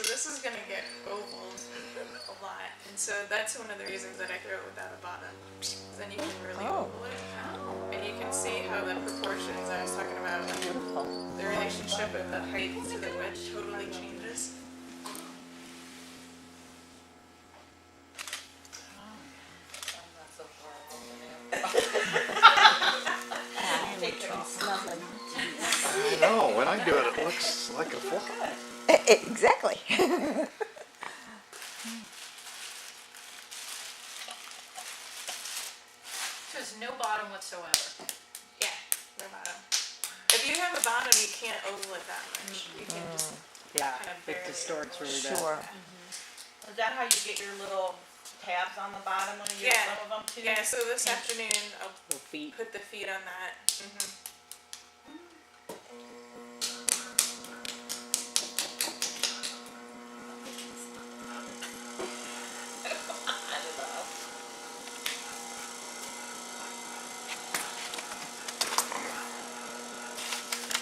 so this is going to get ovaled a lot, and so that's one of the reasons that I throw it without a bottom. Then you can really oval it, and you can see how the proportions I was talking about, like the relationship of the height to the wedge totally changes. No, when I do it, it looks like a fly. Exactly. So there's no bottom whatsoever. Yeah, no bottom. If you have a bottom, you can't oval it that much. You can just Yeah, kind of it barely distorts really bad. Sure. Is that how you get your little tabs on the bottom when you use some of them too? Yeah, so this afternoon I'll Little feet. put the feet on that.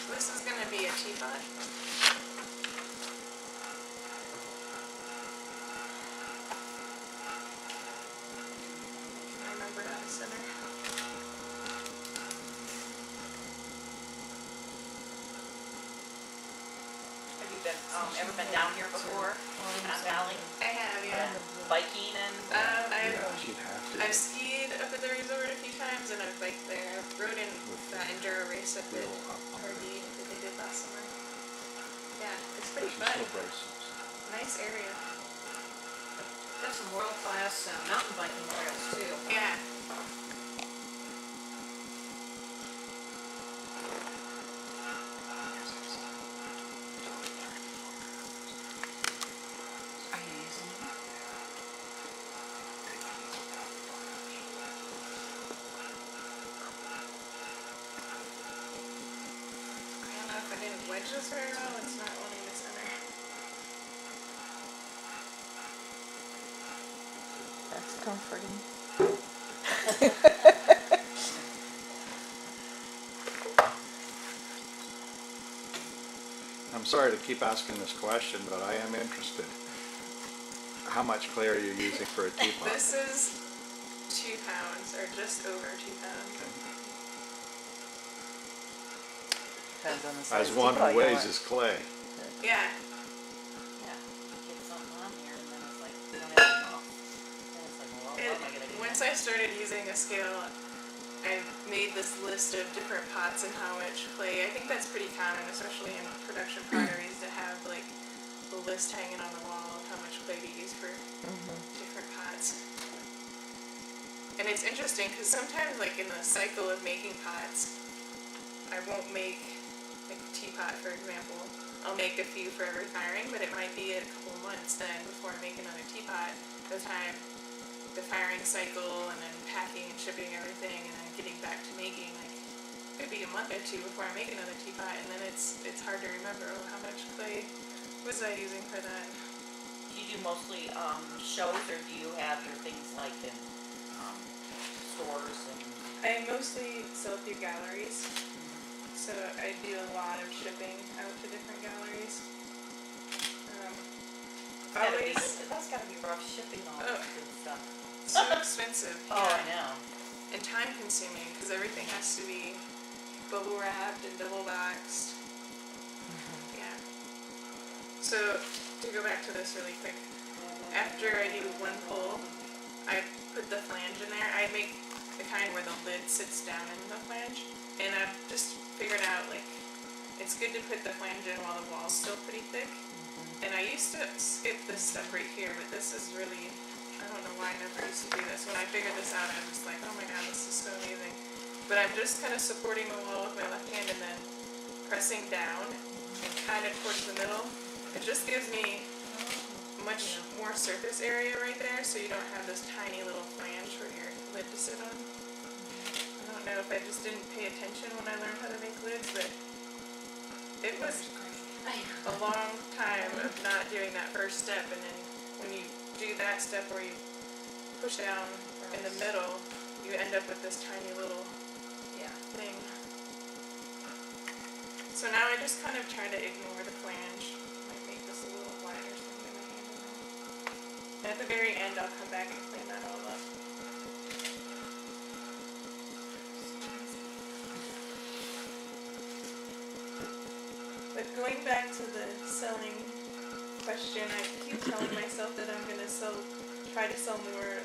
This is going to be a teapot. Remember that center. Have you ever been down here before? Teapot Valley? I have, yeah. Biking and She'd have to. I've skied up at the resort a few times, and I've biked there. I've rode in that enduro race up at RD that they did last summer. Yeah, it's pretty fun. Nice area. Got some world-class mountain biking trails too. Yeah. Are you using it? I don't know if I didn't wedge this very well. It's not wanting to center. That's comforting. I'm sorry to keep asking this question, but I am interested. How much clay are you using for a teapot? This is 2 pounds, or just over 2 pounds. Depends on the size As one teapot who you weighs want. his clay. Yeah. yeah, you get something on here and then it's like you don't have enough. And it's like, well, what am I gonna do? Once I started using a scale, I made this list of different pots and how much clay. I think that's pretty common, especially in production potteries, to have like a list hanging on the wall of how much clay to use for different pots. And it's interesting because sometimes, like in the cycle of making pots, I won't make like a teapot, for example. I'll make a few for every firing, but it might be a couple months then before I make another teapot. By the time the firing cycle and then packing and shipping everything and then getting back to making, like it could be a month or 2 before I make another teapot, and then it's hard to remember, oh, how much clay was I using for that. Do you do mostly shows or do you have your things like in stores and? I mostly sell through galleries, so I do a lot of shipping out to different galleries. That's gotta be rough shipping all Oh. this good stuff. So expensive. Oh, I know. And time consuming because everything has to be bubble wrapped and double boxed. Yeah. So to go back to this really quick, after I do one pull, I put the flange in there. I make the kind where the lid sits down in the flange, and I've just figured out like it's good to put the flange in while the wall's still pretty thick. And I used to skip this step right here, but this is really, I don't know why I never used to do this. When I figured this out, I was like, oh my god, this is so amazing. But I'm just kind of supporting the wall with my left hand and then pressing down and kind of towards the middle. It just gives me much more surface area right there, so you don't have this tiny little flange for your lid to sit on. I don't know if I just didn't pay attention when I learned how to make lids, but it was a long time of not doing that first step, and then when you do that step where you push down in the middle, you end up with this tiny little thing. So now I just kind of try to ignore the flange. Might make this a little wider so At the very end, I'll come back and clean that all up. But going back to the selling question, I keep telling myself that I'm gonna try to sell more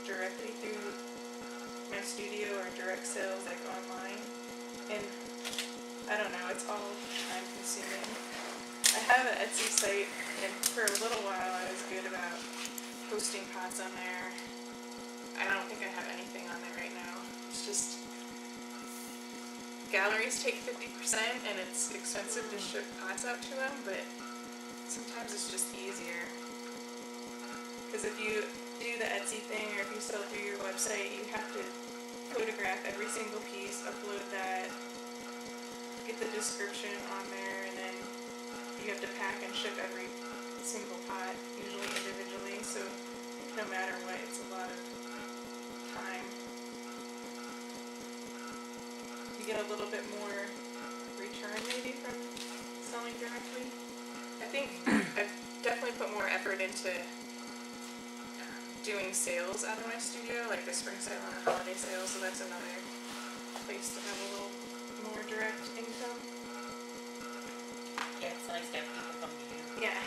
directly through my studio or direct sales like online. And I don't know, it's all time consuming. I have an Etsy site, and for a little while I was good about posting pots on there. I don't think I have anything on there right now. It's just galleries take 50% and it's expensive to ship pots out to them, but sometimes it's just easier. Because if you do the Etsy thing or if you sell through your website, you have to photograph every single piece, upload that, get the description on there, and then you have to pack and ship every single pot, usually individually, so no matter what, it's a lot of time. You get a little bit more return maybe from selling directly. I think I've definitely put more effort into doing sales out of my studio, like the spring sale and the holiday sale, so that's another place to have a little more direct income. Yeah, it's nice to have people come to you. Yeah.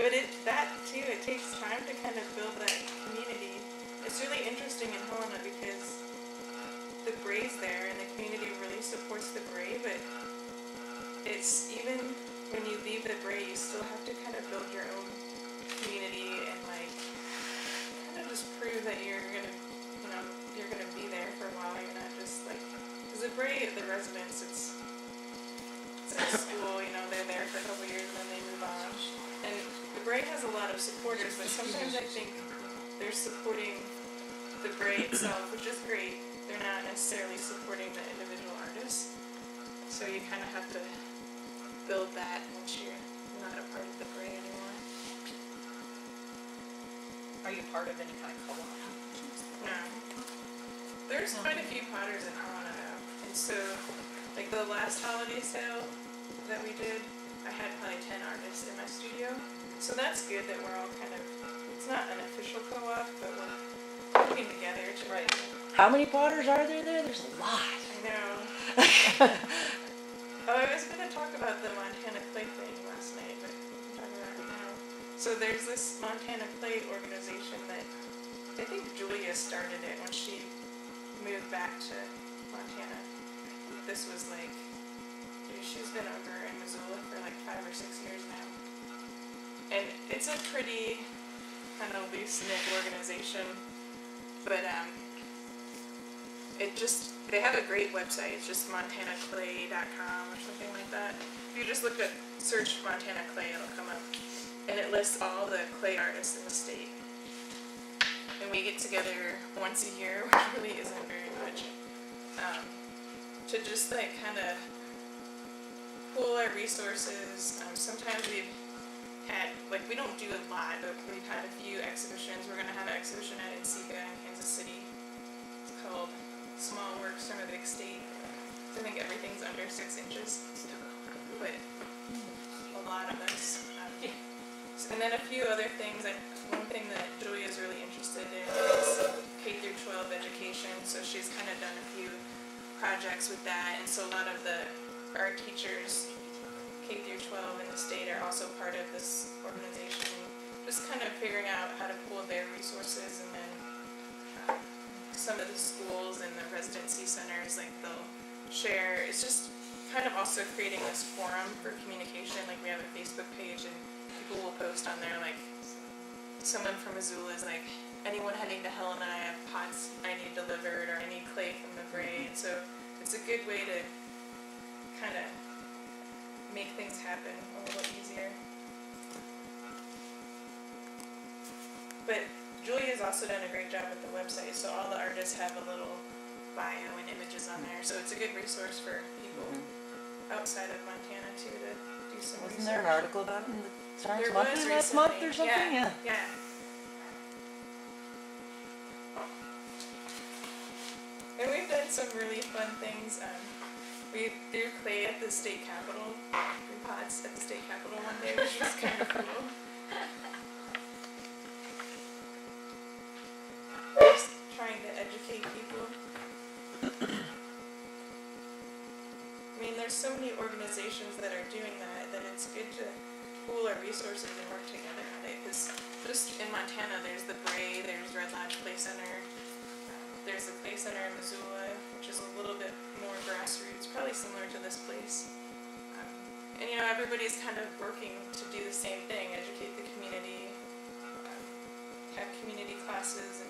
But that too, it takes time to kind of build that community. It's really interesting in Helena because the bray's there and the community really supports the bray, but it's even when you leave the bray, you still have to kind of build your own community and like kind of just prove that you're gonna be there for a while. You're not just like, because the bray, the residents, it's like school, they're there for a couple years and then they move on. And the bray has a lot of supporters, but sometimes I think they're supporting the bray itself, which is great. They're not necessarily supporting the individual artists. So you kind of have to build that once you're not a part of the bray anymore. Are you part of any kind of co-op? No. There's quite a few potters in Helena, and so like the last holiday sale that we did, I had probably 10 artists in my studio. So that's good that we're all kind of, it's not an official co-op, but we're working together to Right. How many potters are there? There's a lot. I know. Oh, I was going to talk about the Montana Clay thing last night, but we can talk about it now. So there's this Montana Clay organization that I think Julia started it when she moved back to Montana. This was like, she's been over in Missoula for like 5 or 6 years now. And it's a pretty kind of loose-knit organization, but they have a great website. It's just montanaclay.com or something like that. If you just search Montana Clay, it'll come up. And it lists all the clay artists in the state. And we get together once a year, which really isn't very much, to just like kind of pool our resources. Sometimes we've had, like, we don't do a lot, but we've had a few exhibitions. We're going to have an exhibition at Insika in Kansas City. It's called Small Works from a Big State. I think everything's under 6 inches, but a lot of us. And then a few other things. One thing that Julia is really interested in is K through 12 education. So she's kind of done a few projects with that. And so a lot of our teachers, K through 12 in the state, are also part of this organization. Just kind of figuring out how to pool their resources, and then some of the schools and the residency centers, like they'll share. It's just kind of also creating this forum for communication. Like we have a Facebook page and people will post on there, like someone from Missoula is like, anyone heading to Helena, I have pots I need delivered, or I need clay from the bray. And so it's a good way to kind of make things happen a little easier. But Julia's also done a great job with the website, so all the artists have a little bio and images on there, so it's a good resource for people outside of Montana too to do some research. Wasn't there an article about it in the Times There Monthly was last month or recently. something? Yeah. Yeah. And we've done some really fun things. We threw clay at the state capitol, threw pots at the state capitol one day, which was kind of cool. educate people. I mean, there's so many organizations that are doing that it's good to pool our resources and work together on it. Because just in Montana, there's the Bray, there's Red Lodge Play Center, there's the Play Center in Missoula, which is a little bit more grassroots, probably similar to this place. And you know, everybody's kind of working to do the same thing, educate the community, have community classes, and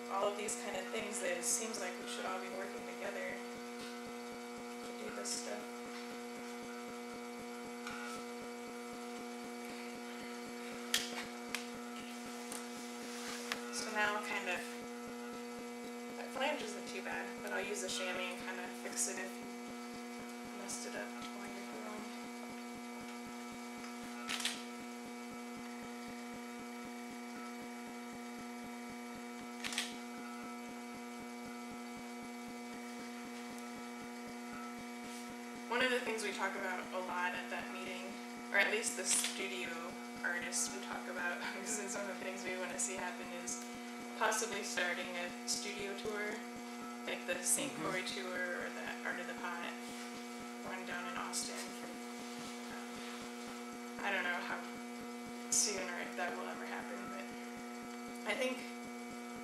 all of these kind of things that it seems like we should all be working together to do this stuff. So now kind of, that flange isn't too bad, but I'll use the chamois and kind of fix it if you messed it up while you're going. One of the things we talk about a lot at that meeting, or at least the studio artists we talk about, because it's one of the things we want to see happen, is possibly starting a studio tour, like the St. Croix tour or the Art of the Pot one down in Austin. I don't know how soon or if that will ever happen, but I think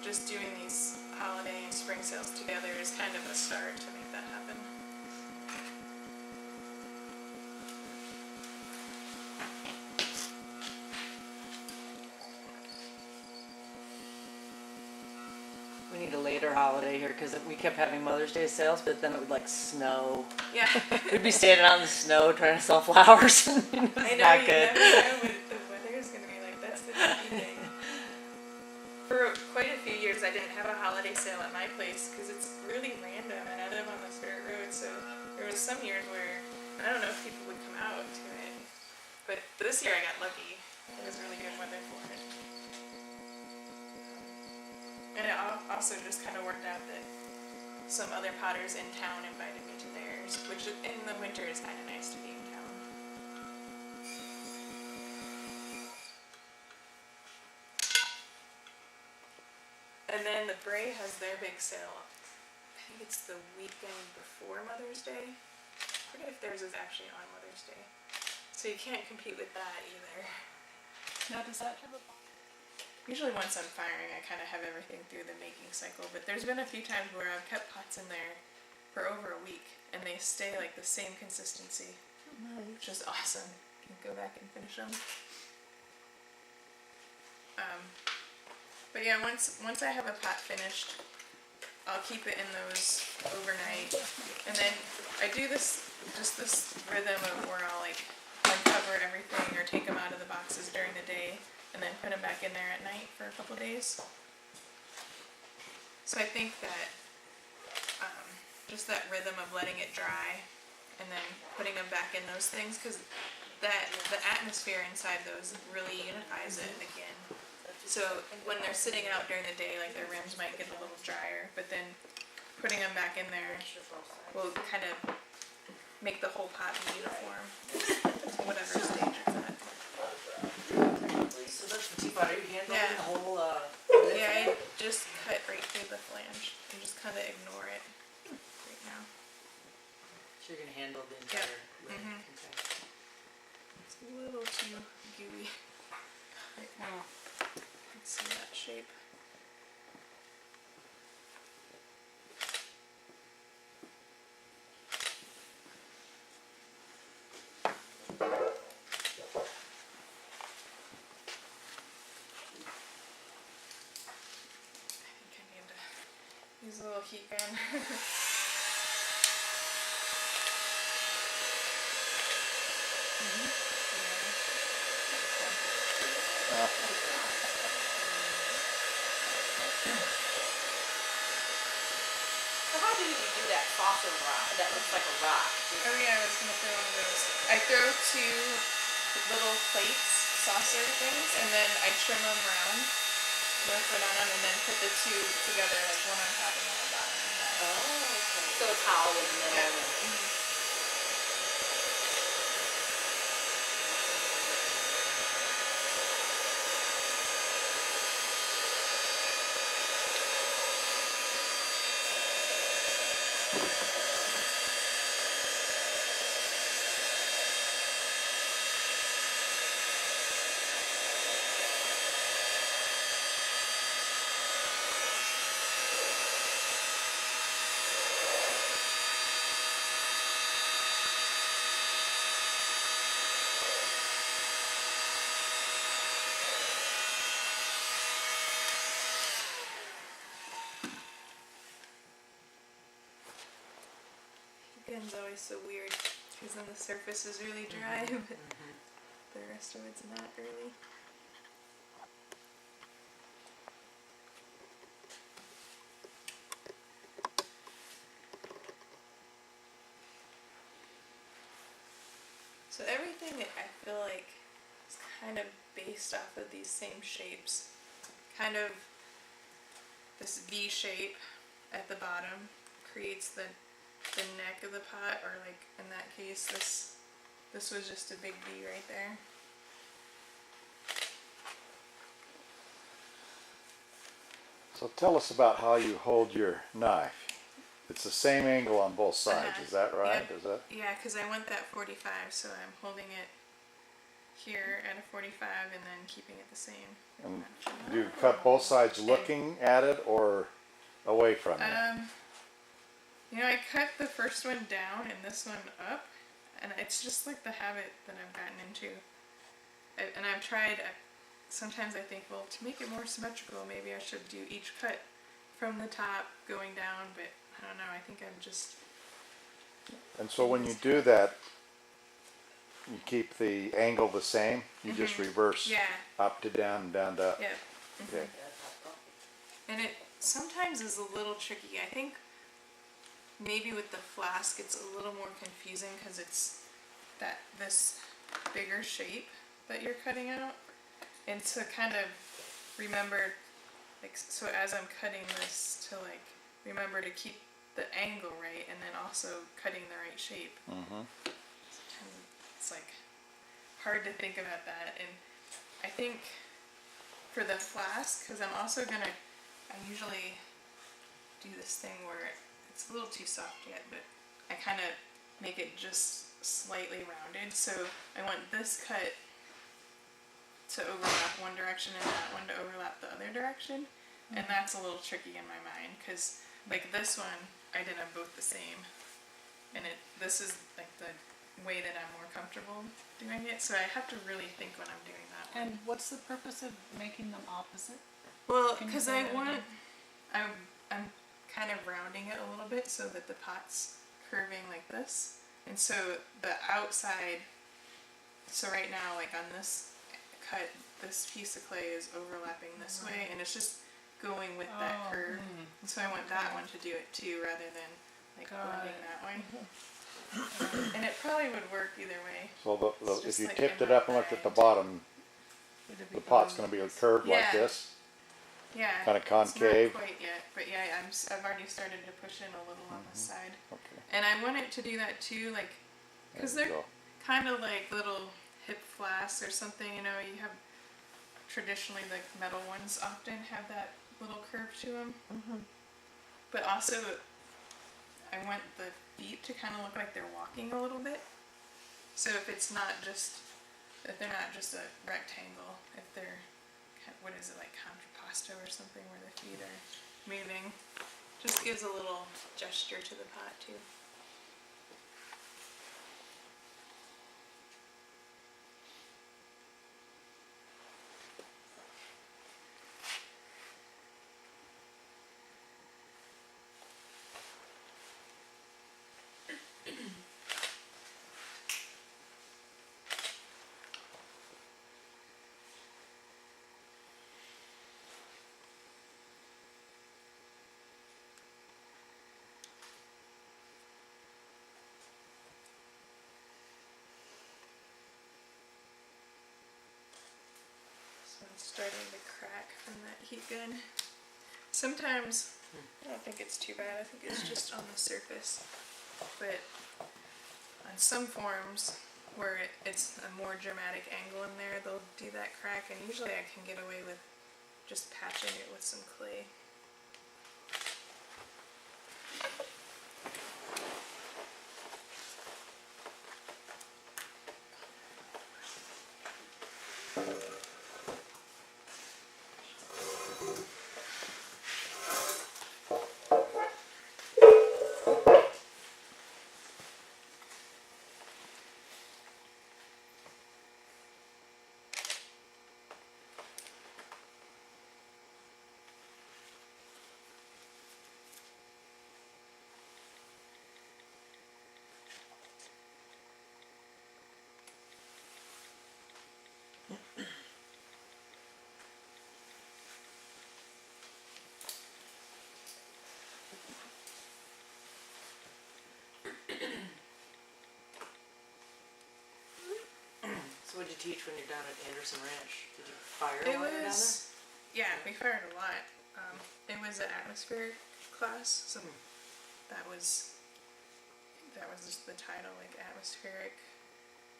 just doing these holiday and spring sales together is kind of a start to make that happen. We need a later holiday here because we kept having Mother's Day sales, but then it would like snow. Yeah. We'd be standing out in the snow trying to sell flowers. And it was I know, not you good. never know what the weather is going to be like. That's the tricky thing. For quite a few years, I didn't have a holiday sale at my place because it's really random, and I live on this dirt road, so there was some years where I don't know if people would come out to it, but this year I got lucky. It was really good weather for it. And it also just kind of worked out that some other potters in town invited me to theirs, which in the winter is kind of nice to be in town. And then the Bray has their big sale. I think it's the weekend before Mother's Day. I forget if theirs is actually on Mother's Day. So you can't compete with that either. Now does that have a Usually once I'm firing, I kind of have everything through the making cycle, but there's been a few times where I've kept pots in there for over a week, and they stay like the same consistency, which is awesome. You can go back and finish them. But yeah, once I have a pot finished, I'll keep it in those overnight, and then I do this rhythm of where I'll like uncover everything or take them out of the boxes during the day, and then put them back in there at night for a couple days. So I think that just that rhythm of letting it dry and then putting them back in those things, because the atmosphere inside those really unifies it again. So when they're sitting out during the day, like their rims might get a little drier, but then putting them back in there will kind of make the whole pot uniform, whatever stage it's at. So that's the teapot. Are you handling Yeah. the whole Yeah, I just cut right through the flange and just kind of ignore it right now. So you're gonna handle the entire lid. Mhm. Okay. It's a little too gooey right now. Let's see that shape. Use a little heat gun. So how do you do that saucer rock? That looks like a rock. Oh yeah, I was gonna throw one of those. I throw two little plates, saucer things, and then I trim them around, put on them, and then put the two together, like one on top and one on bottom. Oh, okay. So it's hollow in the middle. Yeah. and- one's always so weird because then the surface is really dry, but the rest of it's not really. So everything I feel like is kind of based off of these same shapes. Kind of this V shape at the bottom creates the neck of the pot, or like in that case this was just a big V right there. So tell us about how you hold your knife. It's the same angle on both sides, is that right? Yep. Is that? Yeah, because I want that 45, so I'm holding it here at a 45 and then keeping it the same. And do you cut both sides looking at it or away from it? You know, I cut the first one down and this one up, and it's just like the habit that I've gotten into. And I've tried, sometimes I think, well, to make it more symmetrical, maybe I should do each cut from the top going down, but I don't know, I think I'm just... And so when you do that, you keep the angle the same? You just reverse Yeah. up to down and down to up? Yeah. Okay. And it sometimes is a little tricky. I think maybe with the flask it's a little more confusing because it's this bigger shape that you're cutting out. And to kind of remember, like, so as I'm cutting this, to like remember to keep the angle right and then also cutting the right shape. Sometimes it's like hard to think about that. And I think for the flask, because I usually do this thing where it's a little too soft yet, but I kind of make it just slightly rounded. So I want this cut to overlap one direction and that one to overlap the other direction. And that's a little tricky in my mind because like this one, I did them both the same. And this is like the way that I'm more comfortable doing it. So I have to really think when I'm doing that one. And what's the purpose of making them opposite? Well, Can you because say I that want, again? I'm kind of rounding it a little bit so that the pot's curving like this. And so the outside, so right now, like on this cut, this piece of clay is overlapping this way, and it's just going with that curve. And so I want that one to do it too, rather than like blending that way. And it probably would work either way. So It's if just you like tipped in it my up and looked at the mind. bottom, Would it be the pot's both? going to be curved like Yeah. this? Yeah, Kinda concave. It's not quite yet, but yeah, I've already started to push in a little on this side, Okay. and I want it to do that too, like, because There you they're go. kind of like little hip flasks or something. You know, you have traditionally like metal ones often have that little curve to them, but also I want the feet to kind of look like they're walking a little bit. So if they're not just a rectangle, if they're what is it, like contrapposto or something, where the feet are moving, just gives a little gesture to the pot too. So it's starting to crack from that heat gun. Sometimes, I don't think it's too bad, I think it's just on the surface. But on some forms where it's a more dramatic angle in there, they'll do that crack, and usually I can get away with just patching it with some clay. So what'd you teach when you're down at Anderson Ranch? Did you fire It while you're down there? was, yeah, we fired a lot. It was an atmospheric class, so that was just the title, like atmospheric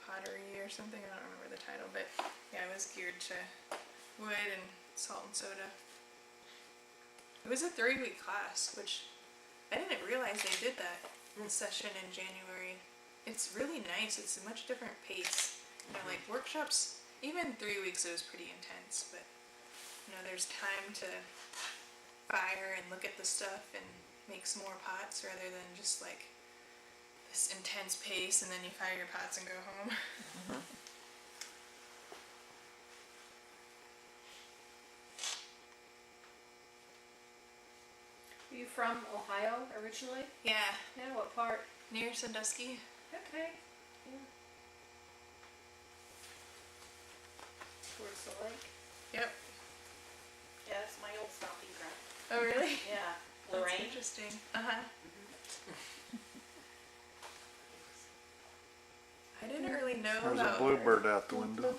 pottery or something. I don't remember the title, but yeah, it was geared to wood and salt and soda. It was a 3-week class, which I didn't realize they did that session in January. It's really nice. It's a much different pace. You know, like workshops, even 3 weeks it was pretty intense, but you know, there's time to fire and look at the stuff and make some more pots rather than just like this intense pace and then you fire your pots and go home. Are you from Ohio originally? Yeah, Yeah, what part? near Sandusky. Okay. Yeah. Towards the lake. Yep. Yeah, that's my old stomping ground. Oh really? Yeah, That's Lorraine. interesting. Uh-huh. I didn't really know There's a about bluebird out the window.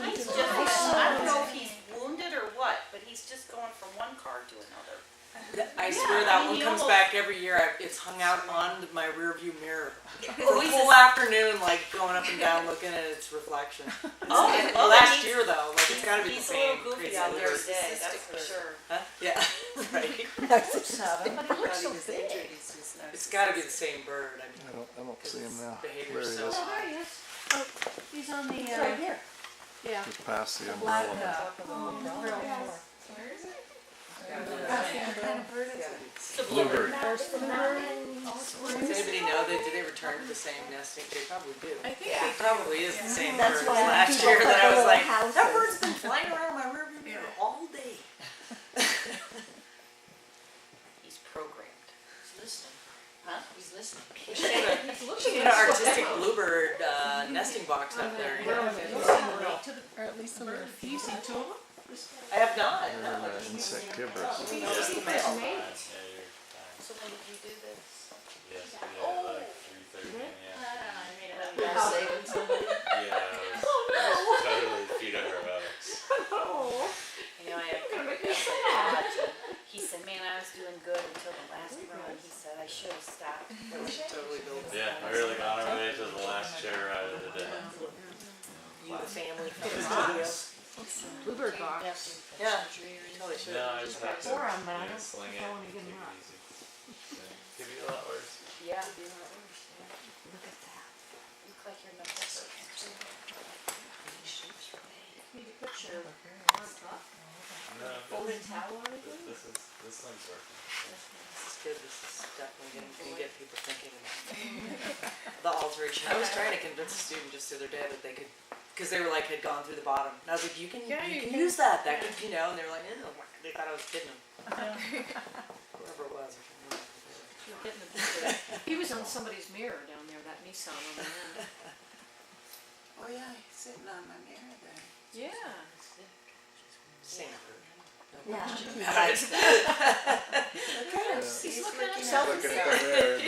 He's just, I don't know if he's wounded or what, but he's just going from one car to another. I swear that one he comes almost- back every year. It's hung out on my rear view mirror for Oh, a he's whole afternoon, like going up and down looking at its reflection. Oh, And well, last he's- year though, like it's gotta be the He's a same. little goofy crazy out there bluebird. today, that's for sure. Huh? Yeah, right. But he looks so He's big. injured. It's gotta be the same bird. I mean, I don't see him now. behavior's There he so is. Oh, there he is. Oh, he's on the, It's right here. yeah. Just past the Black, umbrella. where is it? What kind of bird is it? It's a Bluebird. There's the mountains. does anybody know that? Do they return to the same nesting? They probably do. I think Yeah. they do. Probably is the same That's bird as why last people year put that I was little like, houses. that bird's been flying around my rear view mirror Yeah. all day. He's programmed. He's listening. Huh? He's listening. We should get an artistic bluebird nesting box up there. You know? Or at least a little. You see two of them? I have not. They're No. insectivorous. Noticed the mail. So when did you do this? Yes, we had like 3:30 a.m. I made it up. You're saving somebody? Yeah, it was totally feet under buttocks. You know, I had a couple guys like that. He said, man, I was doing good until the last run. He said, I should have stopped. Totally built. Yeah, I really got our way to the last chair ride of the day. You, the family, from the studio. Bluebird box. Yeah, totally should. No, I just have to Or on that, sling if it, I wanna get take them it up. easy. Could be a lot worse. Yeah. Look at that. Look like you're not that Need to put your on top. No, Folded towel on it. this one's working. This is good. This is definitely gonna get people thinking about the alteration. I was trying to convince a student just the other day that they could, because they were like had gone through the bottom, and I was like, you can use that. That could, you know. And they were like, ew. They thought I was kidding them. Whoever it was. I can't remember. He was on somebody's mirror down there, that Nissan on the end. Oh yeah, he's sitting on my mirror there. Yeah. Same bird. No Yeah. question about it. He's looking at Looking himself. at the mirror and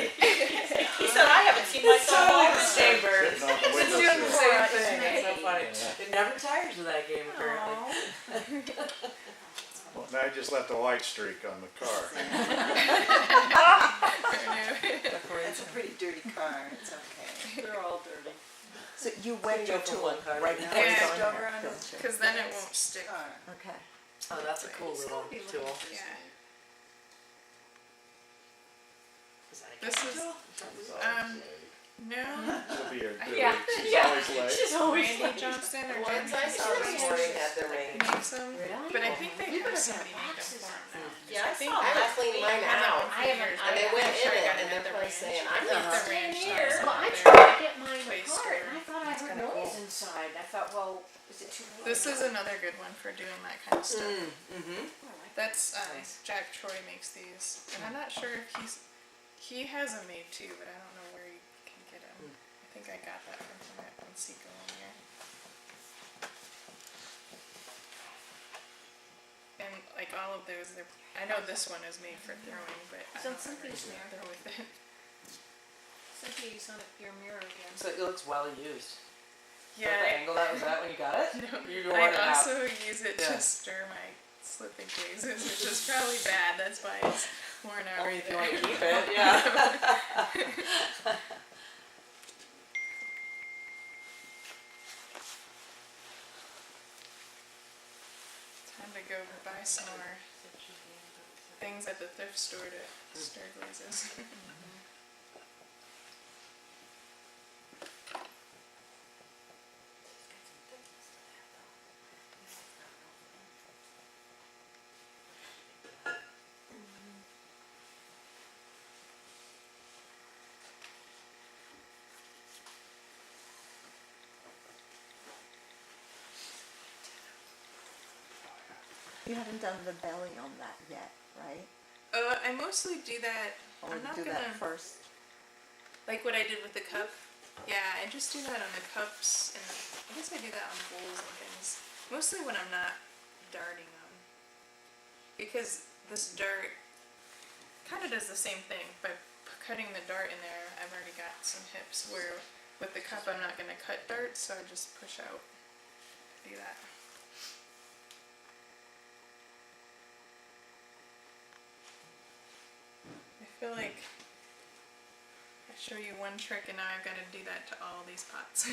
He said, I haven't seen myself Totally all the this same time." bird. sitting on the It's doing the windowsill. same thing. It's so funny. It never tires of that game apparently. Well, now I just left a white streak on the car. It's a pretty dirty car, it's okay. They're all dirty. So you wet your Go from tool one car to right the now. other. it's Yeah. on Over there, on don't his you? Because then it won't stick. car. Okay. Oh, that's a cool little tool. Yeah. Is that a This camera is, tool? no. She'll be here too. Yeah. She's always late. Randy Johnston or The ones I Jen saw this morning had their rain. makes them, Really? but I think they We have better somebody have made them boxes for 'em of now. Yeah, I think saw that- that. cleaned mine I've had out. them for I haven't- years, I but they I'm went not sure in I it got and them at they're the probably ranch. saying, I I'm think not the staying ranch here. does Well, I something. tried to get mine Place apart, store. and I thought I heard noise inside. I thought, well, is it too loud? This is another good one for doing that kind of stuff. Mm-hmm. That's Nice. Jack Troy makes these, and I'm not sure if he has them made too, but I don't know where you can get them. I think I got that from him at Seco one year. And like all of those, I know this one is made for throwing, but I It's on don't somebody's ever mirror. throw with it. Cynthia's on your mirror again. So it looks well used. Is that the angle that was at when you got it? No, You worn it I out. also use it Yeah. to stir my slipping glazes, which is probably bad. That's why it's worn out. Only if you right want to there. keep it, yeah. Time to go buy some more things at the thrift store to stir glazes. You haven't done the belly on that yet, right? I mostly do that. Or I'm not do gonna that first? like what I did with the cup. Yeah, I just do that on the cups, and I guess I do that on bowls and things. Mostly when I'm not darting them, because this dart kind of does the same thing. By cutting the dart in there, I've already got some hips. Where with the cup, I'm not gonna cut darts, so I just push out. Do that. I feel like I show you one trick and now I've got to do that to all these pots.